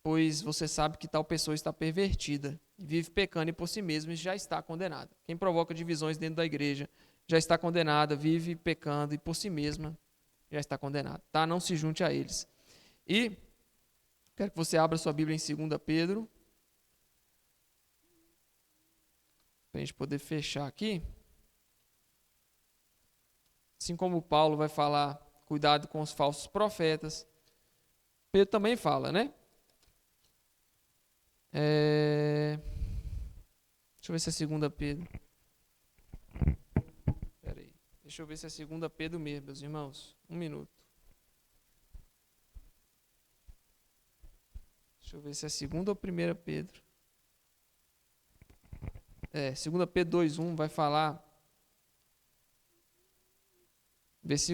[SPEAKER 1] pois você sabe que tal pessoa está pervertida, vive pecando e por si mesma e já está condenada. Quem provoca divisões dentro da igreja já está condenada, vive pecando e por si mesma já está condenada. Tá? Não se junte a eles. E quero que você abra sua Bíblia em 2 Pedro, para a gente poder fechar aqui. Assim como Paulo vai falar, cuidado com os falsos profetas, Pedro também fala, né? Deixa eu ver se é 2 Pedro. Espera aí. Deixa eu ver se é 2 Pedro mesmo, meus irmãos. Um minuto. Deixa eu ver se é 2 ou 1 Pedro. 2 Pedro 2:1 vai falar. 2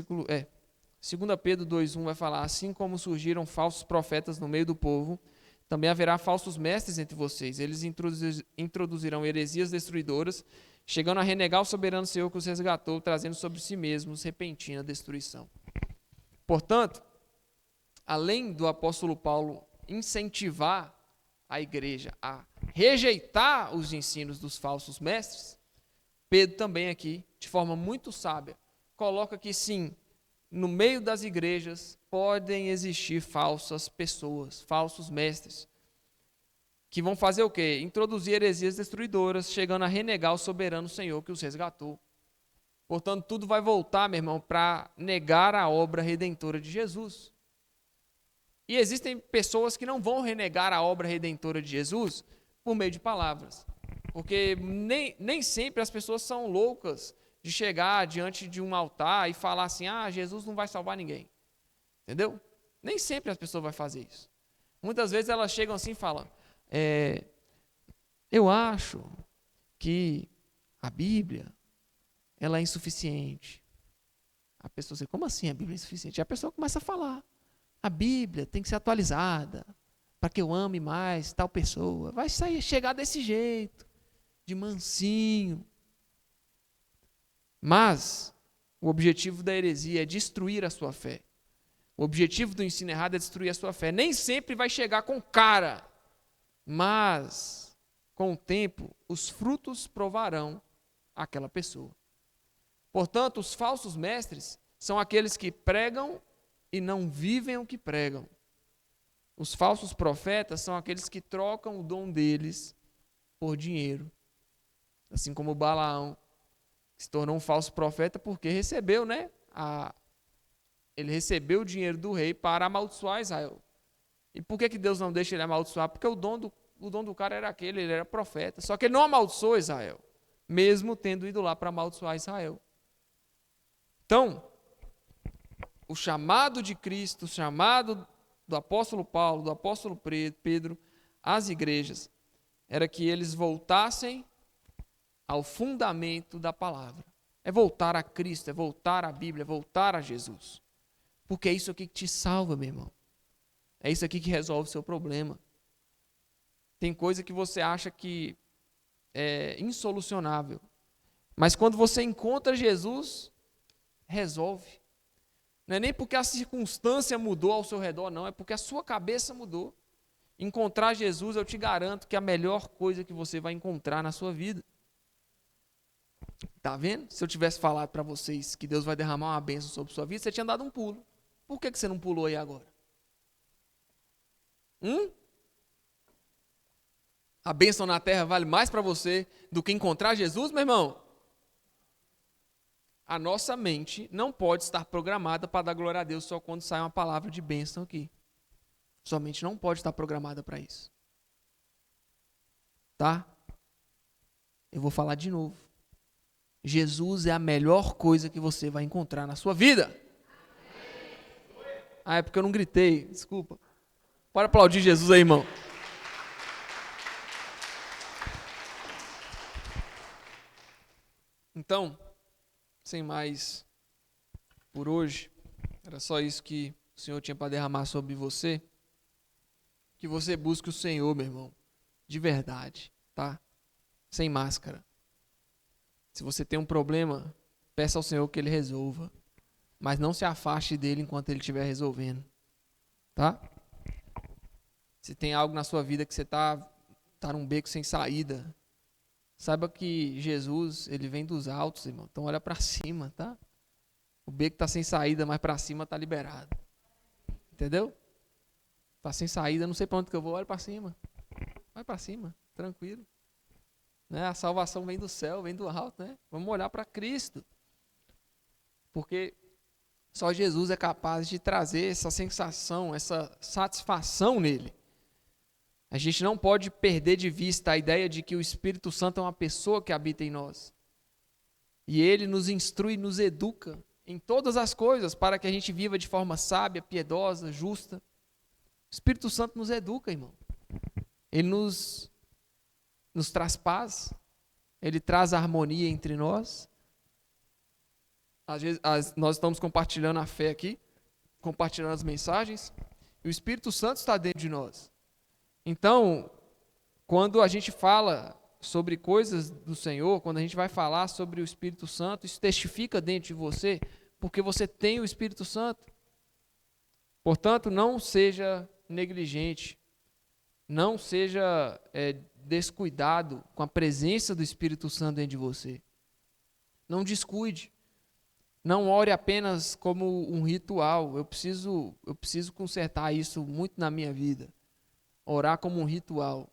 [SPEAKER 1] Pedro 2:1 vai falar, assim como surgiram falsos profetas no meio do povo, também haverá falsos mestres entre vocês. Eles introduzirão heresias destruidoras, chegando a renegar o soberano Senhor que os resgatou, trazendo sobre si mesmos repentina destruição. Portanto, além do apóstolo Paulo incentivar a igreja a rejeitar os ensinos dos falsos mestres, Pedro também aqui, de forma muito sábia, coloca que sim, no meio das igrejas podem existir falsas pessoas, falsos mestres, que vão fazer o quê? Introduzir heresias destruidoras, chegando a renegar o soberano Senhor que os resgatou. Portanto, tudo vai voltar, meu irmão, para negar a obra redentora de Jesus. E existem pessoas que não vão renegar a obra redentora de Jesus por meio de palavras. Porque nem sempre as pessoas são loucas de chegar diante de um altar e falar assim, Jesus não vai salvar ninguém. Entendeu? Nem sempre as pessoas vão fazer isso. Muitas vezes elas chegam assim e falam, eu acho que a Bíblia, ela é insuficiente. A pessoa diz, como assim a Bíblia é insuficiente? E a pessoa começa a falar, a Bíblia tem que ser atualizada, para que eu ame mais tal pessoa. Vai chegar desse jeito, de mansinho. Mas o objetivo da heresia é destruir a sua fé. O objetivo do ensino errado é destruir a sua fé. Nem sempre vai chegar com cara, mas com o tempo os frutos provarão aquela pessoa. Portanto, os falsos mestres são aqueles que pregam e não vivem o que pregam. Os falsos profetas são aqueles que trocam o dom deles por dinheiro. Assim como Balaão, que se tornou um falso profeta porque recebeu, né? Ele recebeu o dinheiro do rei para amaldiçoar Israel. E por que Deus não deixa ele amaldiçoar? Porque o dom do cara era aquele, ele era profeta. Só que ele não amaldiçoou Israel, mesmo tendo ido lá para amaldiçoar Israel. Então, o chamado de Cristo, o chamado do apóstolo Paulo, do apóstolo Pedro, às igrejas, era que eles voltassem ao fundamento da palavra. É voltar a Cristo, é voltar à Bíblia, é voltar a Jesus. Porque é isso aqui que te salva, meu irmão. É isso aqui que resolve o seu problema. Tem coisa que você acha que é insolucionável. Mas quando você encontra Jesus, resolve. Não é nem porque a circunstância mudou ao seu redor, não. É porque a sua cabeça mudou. Encontrar Jesus, eu te garanto que é a melhor coisa que você vai encontrar na sua vida. Tá vendo? Se eu tivesse falado para vocês que Deus vai derramar uma bênção sobre a sua vida, você tinha dado um pulo. Por que você não pulou aí agora? A bênção na terra vale mais para você do que encontrar Jesus, meu irmão? A nossa mente não pode estar programada para dar glória a Deus só quando sai uma palavra de bênção aqui. Sua mente não pode estar programada para isso. Tá? Eu vou falar de novo. Jesus é a melhor coisa que você vai encontrar na sua vida. Ah, é porque eu não gritei, desculpa. Pode aplaudir Jesus aí, irmão. Então, sem mais por hoje, era só isso que o Senhor tinha para derramar sobre você. Que você busque o Senhor, meu irmão, de verdade, tá? Sem máscara. Se você tem um problema, peça ao Senhor que Ele resolva. Mas não se afaste dele enquanto Ele estiver resolvendo. Tá? Se tem algo na sua vida que você tá num beco sem saída, saiba que Jesus, Ele vem dos altos, irmão. Então olha para cima, tá? O beco está sem saída, mas para cima está liberado. Entendeu? Está sem saída, não sei para onde que eu vou, olha para cima. Vai para cima, tranquilo. Né? A salvação vem do céu, vem do alto, né? Vamos olhar para Cristo. Porque só Jesus é capaz de trazer essa sensação, essa satisfação nele. A gente não pode perder de vista a ideia de que o Espírito Santo é uma pessoa que habita em nós. E ele nos instrui, nos educa em todas as coisas para que a gente viva de forma sábia, piedosa, justa. O Espírito Santo nos educa, irmão. Ele nos traz paz. Ele traz harmonia entre nós. Às vezes nós estamos compartilhando a fé aqui, compartilhando as mensagens, e o Espírito Santo está dentro de nós. Então, quando a gente fala sobre coisas do Senhor, quando a gente vai falar sobre o Espírito Santo, isso testifica dentro de você, porque você tem o Espírito Santo. Portanto, não seja negligente, não seja descuidado com a presença do Espírito Santo dentro de você. Não descuide. Não ore apenas como um ritual. Eu preciso consertar isso muito na minha vida. Orar como um ritual.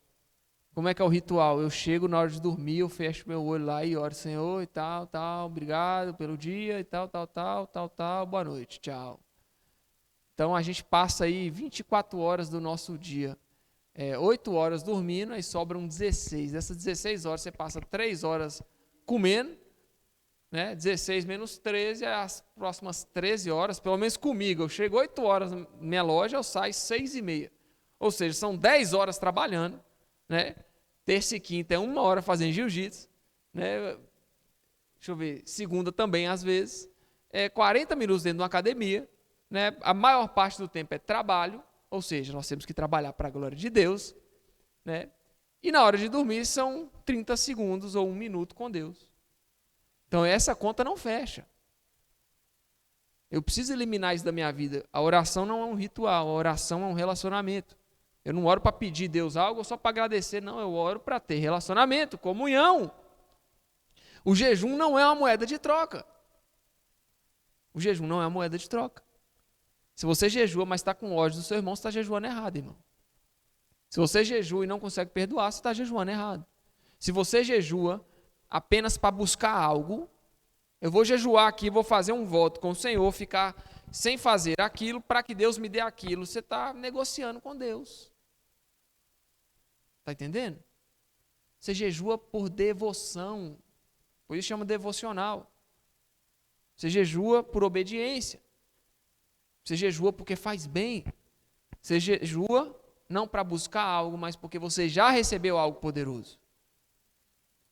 [SPEAKER 1] Como é que é o ritual? Eu chego na hora de dormir, eu fecho meu olho lá e oro, Senhor, e tal, obrigado pelo dia, e tal, boa noite, tchau. Então a gente passa aí 24 horas do nosso dia, 8 horas dormindo, aí sobram 16. Dessas 16 horas você passa 3 horas comendo, né? 16 menos 13, as próximas 13 horas, pelo menos comigo, eu chego 8 horas na minha loja, eu saio 6:30. Ou seja, são 10 horas trabalhando, né? Terça e quinta é 1 hora fazendo jiu-jitsu, né? Deixa eu ver, segunda também às vezes, 40 minutos dentro de uma academia, né? A maior parte do tempo é trabalho, ou seja, nós temos que trabalhar para a glória de Deus, né? E na hora de dormir são 30 segundos ou 1 minuto com Deus. Então essa conta não fecha. Eu preciso eliminar isso da minha vida. A oração não é um ritual, a oração é um relacionamento. Eu não oro para pedir a Deus algo ou só para agradecer, não, eu oro para ter relacionamento, comunhão. O jejum não é uma moeda de troca. O jejum não é uma moeda de troca. Se você jejua, mas está com ódio do seu irmão, você está jejuando errado, irmão. Se você jejua e não consegue perdoar, você está jejuando errado. Se você jejua apenas para buscar algo, eu vou jejuar aqui, vou fazer um voto com o Senhor, ficar sem fazer aquilo para que Deus me dê aquilo. Você está negociando com Deus. Está entendendo? Você jejua por devoção. Por isso chama devocional. Você jejua por obediência. Você jejua porque faz bem. Você jejua não para buscar algo, mas porque você já recebeu algo poderoso.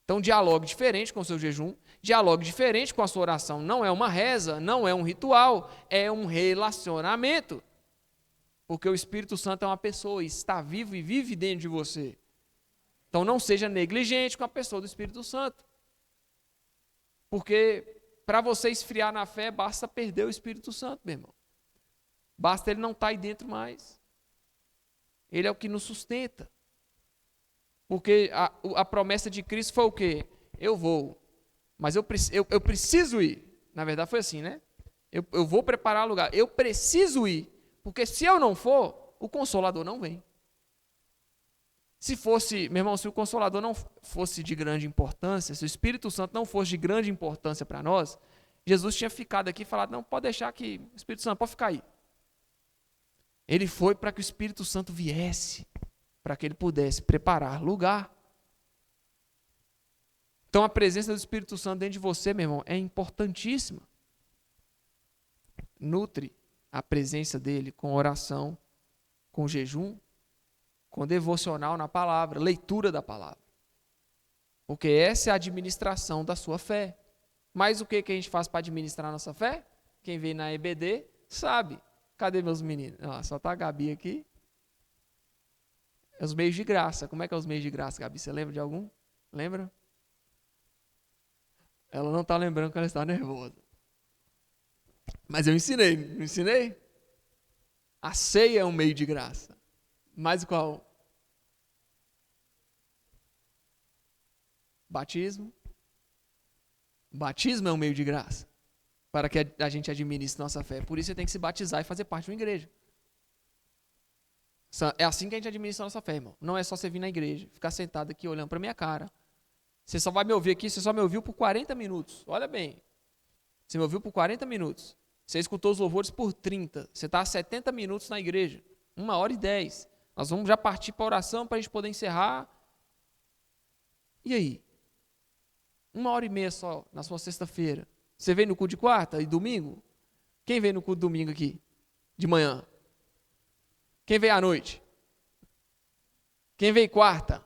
[SPEAKER 1] Então, dialogue diferente com o seu jejum, dialogue diferente com a sua oração. Não é uma reza, não é um ritual, é um relacionamento. Porque o Espírito Santo é uma pessoa, está vivo e vive dentro de você. Então, não seja negligente com a pessoa do Espírito Santo. Porque para você esfriar na fé, basta perder o Espírito Santo, meu irmão. Basta ele não estar aí dentro mais. Ele é o que nos sustenta. Porque a promessa de Cristo foi o quê? Eu vou, mas eu preciso ir. Na verdade foi assim, né? Eu vou preparar o lugar. Eu preciso ir, porque se eu não for, o Consolador não vem. Se fosse, meu irmão, se o Consolador não fosse de grande importância, se o Espírito Santo não fosse de grande importância para nós, Jesus tinha ficado aqui e falado, não, pode deixar que o Espírito Santo pode ficar aí. Ele foi para que o Espírito Santo viesse, para que ele pudesse preparar lugar. Então a presença do Espírito Santo dentro de você, meu irmão, é importantíssima. Nutre a presença dele com oração, com jejum, com devocional na palavra, leitura da palavra. Porque essa é a administração da sua fé. Mas o que a gente faz para administrar a nossa fé? Quem vem na EBD sabe. Cadê meus meninos? Só está a Gabi aqui. É os meios de graça. Como é que é os meios de graça, Gabi? Você lembra de algum? Lembra? Ela não está lembrando que ela está nervosa. Mas eu ensinei, não ensinei? A ceia é um meio de graça. Mas qual? Batismo. Batismo é um meio de graça. Para que a gente administre nossa fé. Por isso você tem que se batizar e fazer parte de uma igreja. É assim que a gente administra a nossa fé, irmão. Não é só você vir na igreja, ficar sentado aqui olhando para minha cara. Você só vai me ouvir aqui, você só me ouviu por 40 minutos. Olha bem. Você me ouviu por 40 minutos. Você escutou os louvores por 30. Você está há 70 minutos na igreja. 1h10. Nós vamos já partir para a oração para a gente poder encerrar. E aí? 1h30 só na sua sexta-feira. Você vem no culto de quarta e domingo? Quem vem no culto de domingo aqui? De manhã? Quem veio à noite? Quem veio quarta?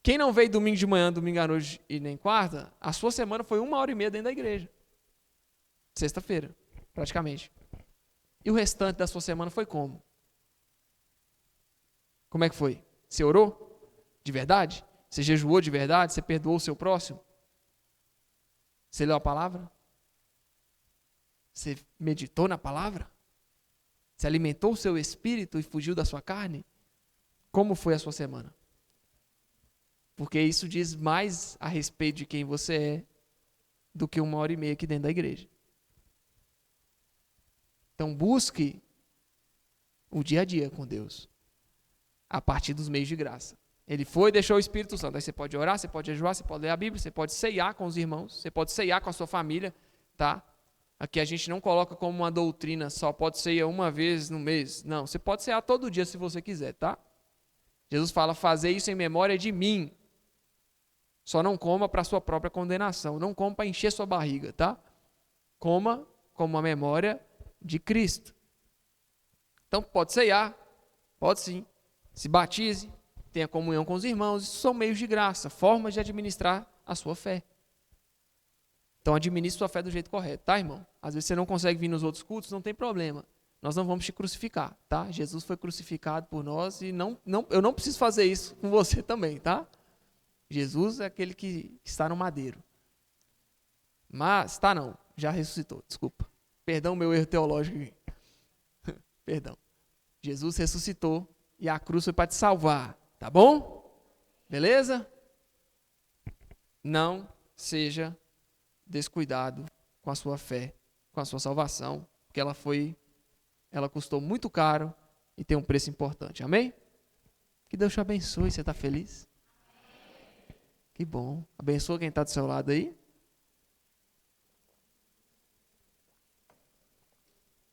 [SPEAKER 1] Quem não veio domingo de manhã, domingo à noite e nem quarta, a sua semana foi 1h30 dentro da igreja. Sexta-feira, praticamente. E o restante da sua semana foi como? Como é que foi? Você orou? De verdade? Você jejuou de verdade? Você perdoou o seu próximo? Você leu a palavra? Você meditou na palavra? Você alimentou o seu espírito e fugiu da sua carne? Como foi a sua semana? Porque isso diz mais a respeito de quem você é do que 1h30 aqui dentro da igreja. Então busque o dia a dia com Deus, a partir dos meios de graça. Ele foi e deixou o Espírito Santo. Aí você pode orar, você pode jejuar, você pode ler a Bíblia, você pode ceiar com os irmãos, você pode ceiar com a sua família, tá? Aqui a gente não coloca como uma doutrina, só pode ceiar uma vez no mês. Não, você pode ceiar todo dia se você quiser, tá? Jesus fala, fazer isso em memória de mim. Só não coma para a sua própria condenação. Não coma para encher sua barriga, tá? Coma como uma memória de Cristo. Então pode ceiar, pode sim. Se batize, tenha comunhão com os irmãos. Isso são meios de graça, formas de administrar a sua fé. Então administre sua fé do jeito correto, tá, irmão? Às vezes você não consegue vir nos outros cultos, não tem problema. Nós não vamos te crucificar, tá? Jesus foi crucificado por nós e eu não preciso fazer isso com você também, tá? Jesus é aquele que está no madeiro. Mas, está não, já ressuscitou, desculpa. Perdão o meu erro teológico aqui. Perdão. Jesus ressuscitou e a cruz foi para te salvar, tá bom? Beleza? Não seja descuidado com a sua fé, com a sua salvação, porque ela custou muito caro e tem um preço importante, amém? Que Deus te abençoe, você está feliz? Que bom. Abençoa quem está do seu lado aí.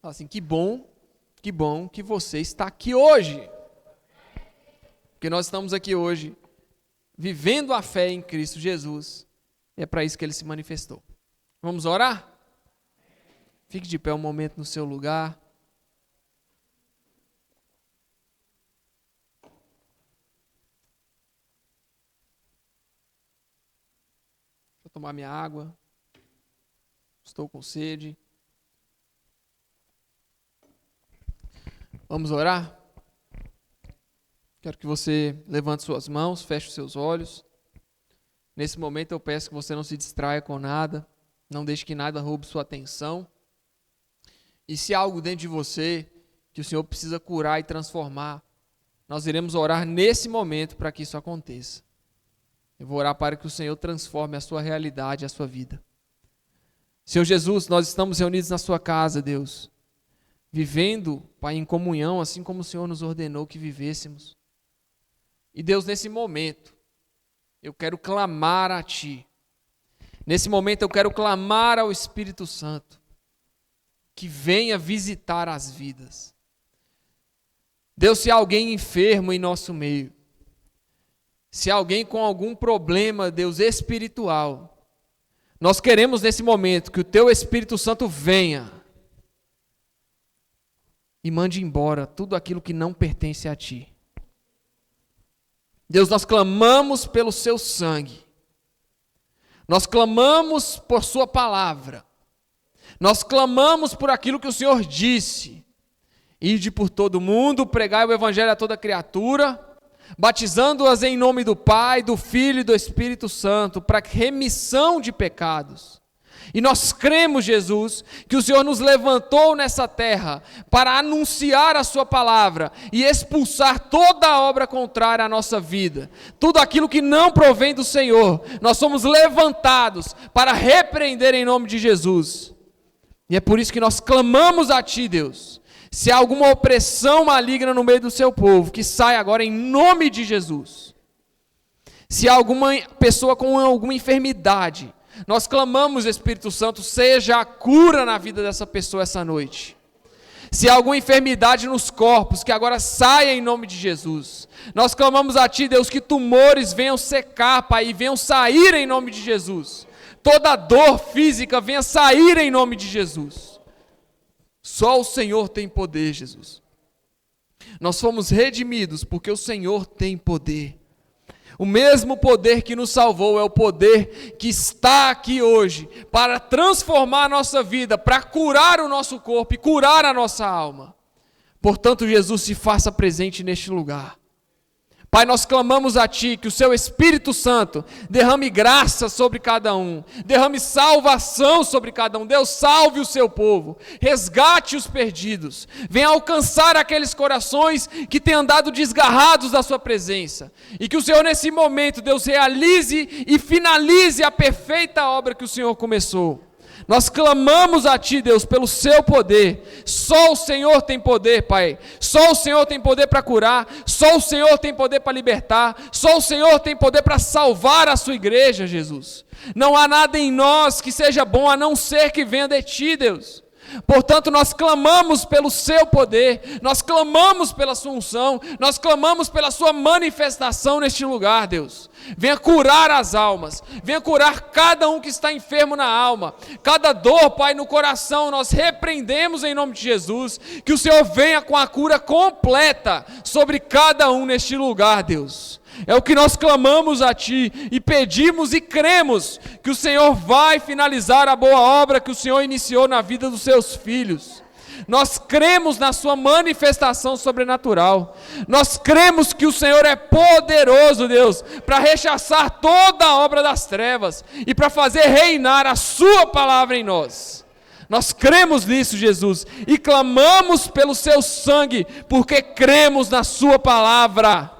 [SPEAKER 1] Fala assim, que bom que você está aqui hoje. Porque nós estamos aqui hoje, vivendo a fé em Cristo Jesus. E é para isso que Ele se manifestou. Vamos orar? Fique de pé um momento no seu lugar. tomar minha água. Estou com sede. Vamos orar? Quero que você levante suas mãos, feche os seus olhos. Nesse momento eu peço que você não se distraia com nada, não deixe que nada roube sua atenção. E se há algo dentro de você que o Senhor precisa curar e transformar, nós iremos orar nesse momento para que isso aconteça. Eu vou orar para que o Senhor transforme a sua realidade, a sua vida. Senhor Jesus, nós estamos reunidos na sua casa, Deus, vivendo, Pai, em comunhão, assim como o Senhor nos ordenou que vivêssemos. E Deus, nesse momento, eu quero clamar a Ti. Nesse momento eu quero clamar ao Espírito Santo, que venha visitar as vidas. Deus, se há alguém enfermo em nosso meio, se há alguém com algum problema, Deus, espiritual, nós queremos nesse momento que o Teu Espírito Santo venha e mande embora tudo aquilo que não pertence a Ti. Deus, nós clamamos pelo Seu sangue, nós clamamos por Sua palavra, nós clamamos por aquilo que o Senhor disse: ide por todo mundo, pregai o Evangelho a toda criatura, batizando-as em nome do Pai, do Filho e do Espírito Santo, para remissão de pecados. E nós cremos, Jesus, que o Senhor nos levantou nessa terra para anunciar a Sua palavra e expulsar toda a obra contrária à nossa vida. Tudo aquilo que não provém do Senhor, nós somos levantados para repreender em nome de Jesus. E é por isso que nós clamamos a Ti, Deus. Se há alguma opressão maligna no meio do Seu povo, que saia agora em nome de Jesus. Se há alguma pessoa com alguma enfermidade, nós clamamos, Espírito Santo, seja a cura na vida dessa pessoa essa noite. Se há alguma enfermidade nos corpos, que agora saia em nome de Jesus. Nós clamamos a Ti, Deus, que tumores venham secar, Pai, e venham sair em nome de Jesus. Toda dor física venha sair em nome de Jesus. Só o Senhor tem poder, Jesus. Nós fomos redimidos porque o Senhor tem poder. O mesmo poder que nos salvou é o poder que está aqui hoje para transformar a nossa vida, para curar o nosso corpo e curar a nossa alma. Portanto, Jesus, se faça presente neste lugar. Pai, nós clamamos a Ti que o Seu Espírito Santo derrame graça sobre cada um, derrame salvação sobre cada um. Deus, salve o Seu povo, resgate os perdidos, venha alcançar aqueles corações que têm andado desgarrados da Sua presença. E que o Senhor nesse momento, Deus, realize e finalize a perfeita obra que o Senhor começou. Nós clamamos a Ti, Deus, pelo Seu poder. Só o Senhor tem poder, Pai. Só o Senhor tem poder para curar. Só o Senhor tem poder para libertar. Só o Senhor tem poder para salvar a Sua igreja, Jesus. Não há nada em nós que seja bom a não ser que venha de Ti, Deus. Portanto, nós clamamos pelo Seu poder, nós clamamos pela Sua unção, nós clamamos pela Sua manifestação neste lugar, Deus. Venha curar as almas, venha curar cada um que está enfermo na alma, cada dor, Pai, no coração, nós repreendemos em nome de Jesus, que o Senhor venha com a cura completa sobre cada um neste lugar, Deus. É o que nós clamamos a Ti e pedimos e cremos que o Senhor vai finalizar a boa obra que o Senhor iniciou na vida dos Seus filhos. Nós cremos na Sua manifestação sobrenatural. Nós cremos que o Senhor é poderoso, Deus, para rechaçar toda a obra das trevas e para fazer reinar a Sua palavra em nós. Nós cremos nisso, Jesus, e clamamos pelo Seu sangue, porque cremos na Sua palavra.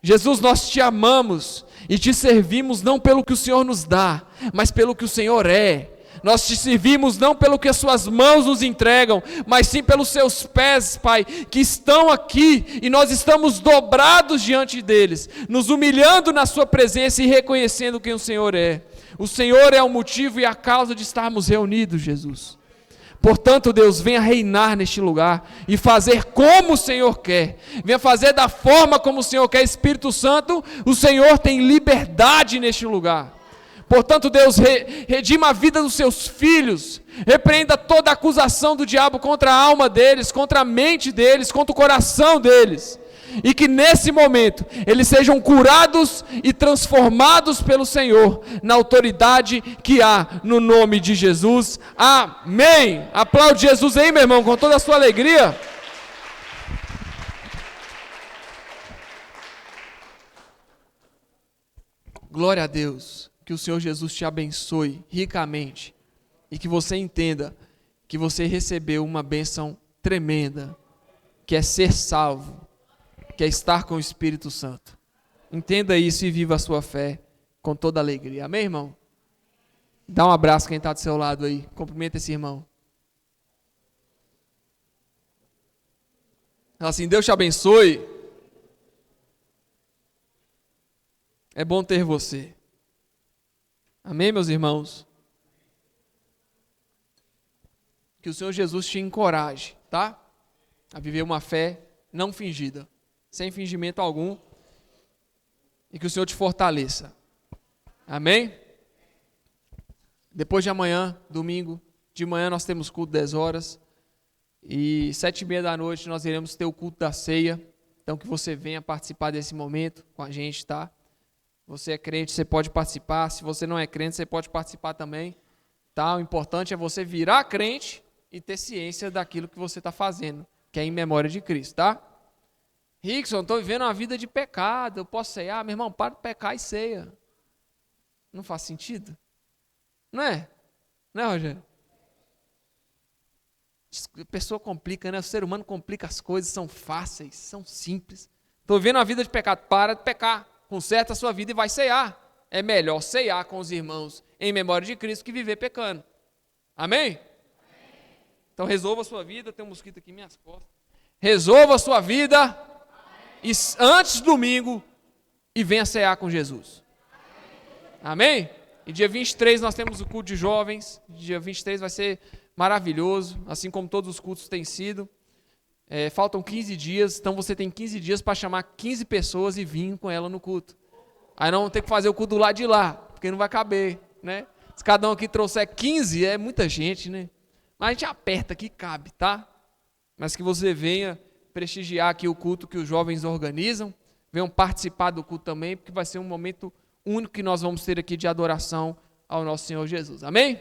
[SPEAKER 1] Jesus, nós Te amamos e Te servimos não pelo que o Senhor nos dá, mas pelo que o Senhor é. Nós Te servimos não pelo que as Suas mãos nos entregam, mas sim pelos Seus pés, Pai, que estão aqui e nós estamos dobrados diante deles, nos humilhando na Sua presença e reconhecendo quem o Senhor é. O Senhor é o motivo e a causa de estarmos reunidos, Jesus. Portanto, Deus, venha reinar neste lugar e fazer como o Senhor quer. Venha fazer da forma como o Senhor quer. Espírito Santo, o Senhor tem liberdade neste lugar. Portanto, Deus, redima a vida dos Seus filhos. Repreenda toda acusação do diabo contra a alma deles, contra a mente deles, contra o coração deles. e que nesse momento eles sejam curados e transformados pelo Senhor na autoridade que há no nome de Jesus. Amém. Aplaude Jesus aí, meu irmão, com toda a sua alegria. Glória a Deus. Que o Senhor Jesus te abençoe ricamente e que você entenda que você recebeu uma bênção tremenda, que é ser salvo, que é estar com o Espírito Santo. Entenda isso e viva a sua fé com toda alegria. Amém, irmão? Dá um abraço a quem está do seu lado aí. Cumprimenta esse irmão. Fala assim, Deus te abençoe. É bom ter você. Amém, meus irmãos? Que o Senhor Jesus te encoraje, tá? A viver uma fé não fingida, sem fingimento algum, e que o Senhor te fortaleça. Amém? Depois de amanhã, domingo, de manhã nós temos culto 10 horas, e 7h30 da noite nós iremos ter o culto da ceia, então que você venha participar desse momento com a gente, tá? Você é crente, você pode participar. Se você não é crente, você pode participar também. Tá? O importante é você virar crente e ter ciência daquilo que você está fazendo, que é em memória de Cristo, tá? Rickson, estou vivendo uma vida de pecado, eu posso ceiar? Meu irmão, para de pecar e ceia. Não faz sentido? Não é? Não é, Rogério? A pessoa complica, né? O ser humano complica as coisas, são fáceis, são simples. Estou vivendo uma vida de pecado, para de pecar. Conserta a sua vida e vai ceiar. É melhor ceiar com os irmãos em memória de Cristo que viver pecando. Amém? Então resolva a sua vida. Tem um mosquito aqui em minhas costas. Resolva a sua vida e, antes do domingo e venha ceiar com Jesus. Amém? E dia 23 nós temos o culto de jovens. Dia 23 vai ser maravilhoso, assim como todos os cultos têm sido. Faltam 15 dias, então você tem 15 dias para chamar 15 pessoas e vir com ela no culto. Aí não tem que fazer o culto do lado de lá, porque não vai caber, né? Se cada um aqui trouxer 15, é muita gente, né? Mas a gente aperta aqui, cabe, tá? Mas que você venha prestigiar aqui o culto que os jovens organizam, venham participar do culto também, porque vai ser um momento único que nós vamos ter aqui de adoração ao nosso Senhor Jesus. Amém?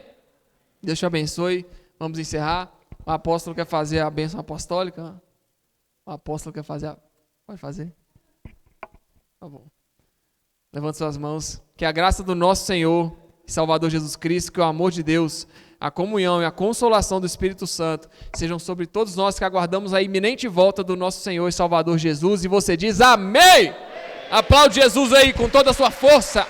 [SPEAKER 1] Deus te abençoe. Vamos encerrar. O apóstolo quer fazer a bênção apostólica? O apóstolo quer fazer a... Pode fazer? Tá bom. Levante suas mãos. Que a graça do nosso Senhor e Salvador Jesus Cristo, que o amor de Deus, a comunhão e a consolação do Espírito Santo sejam sobre todos nós que aguardamos a iminente volta do nosso Senhor e Salvador Jesus. E você diz amém! Aplaude Jesus aí com toda a sua força.